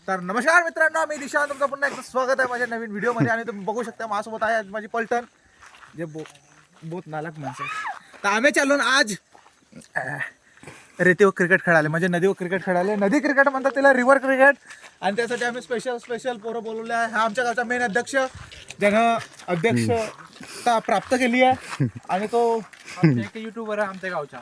तर नमस्कार मित्रांनो, मी दिशा, तुमचं पुन्हा एकदा स्वागत आहे माझ्या नवीन व्हिडिओमध्ये. आणि तुम्ही बघू शकता माझ्यासोबत आहे आज माझी पलटण जे बहुत नालायक माणसं आहे. तर आम्ही चालून आज रेतीवर क्रिकेट खेळाले, म्हणजे नदीवर क्रिकेट खेळाले. नदी क्रिकेट म्हणतात त्याला, रिव्हर क्रिकेट. आणि त्यासाठी आम्ही स्पेशल पोरं बोलवले आहे. हा आमच्या गावचा मेन अध्यक्ष, ज्यानं अध्यक्षता प्राप्त केली आहे. आणि तो युट्यूबर आहे आमच्या गावचा.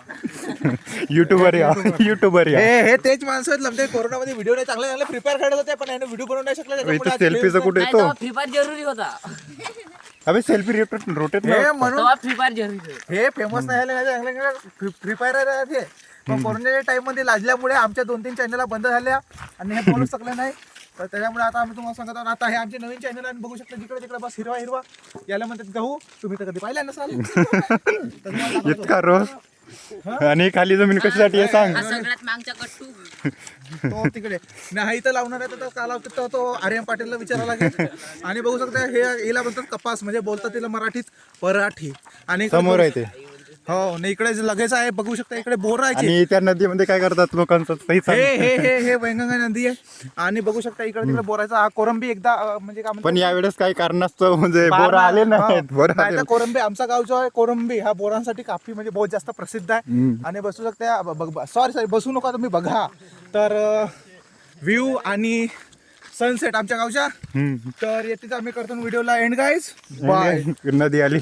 युट्यूबर हे तेच माणसं आहेत लमते. कोरोनामध्ये व्हिडिओ नाही, चांगले फ्री फायर खेळत होते, पण याने व्हिडिओ बनवू नाही शकला. त्याच्यामुळे आज सेल्फीचा कुठे नाही येतो तेव्हा फ्री फायर जरुरी होता. अबे सेल्फी रोटेट हे म्हणून तेव्हा फ्री फायर जरुरी होता. हे फेमस नाही झाले, फ्री फायर आहे ते. पण कोरोनाच्या टाइम मध्ये लाजल्यामुळे आमच्या 2-3 चॅनल बंद झाल्या आणि हे बोलू शकले नाही. तर त्याच्यामुळे आता आम्ही तुम्हाला सांगत आहोत, आता हे आमचे नवीन चॅनल आणि बघू शकता जिकडे तिकडे बस हिरवा हिरवा याला म्हणतात गहू. तुम्ही तर कधी पाहिला नसाल. तर तुम्हाला दाखवतो. इतका रोज आणि खाली जमीन कशासाठी आहे सांग. हा सगळ्यात मागचा कट्टू. तो तिकडे नाही तर लावणार आहे, तर का लावतो तर तो आर्यन पाटीलला विचारायला लागेल. आणि बघू शकता हे याला म्हणतात कपास, म्हणजे बोलतात तिला मराठीत पराठी. आणि समोर आहे ते. हो नाही, इकडे लगेच आहे, बघू शकता इकडे बोर आहे. आणि त्या नदीमध्ये काय करतात लोकांचं सही सांग. हे वैंगंगा नदी आहे. आणि बघू शकता इकडे तिकडे बोरायचा हा कोरंबी एकदा म्हणजे काय म्हणतात, पण यावेळेस काही कारणास्तव म्हणजे बोर आले नाहीत. बोर आले नाही तर कोरंबी, आमचा गाव जो आहे कोरंबी हा बोरांसाठी काफी म्हणजे बहुत जास्त प्रसिद्ध आहे. आणि बसू शकता, सॉरी बसू नका तुम्ही, बघा तर व्ह्यू आणि सनसेट आमच्या गावच्या. तर येथेच आम्ही करतो व्हिडिओला एंड गाईज. बाय. नदी आली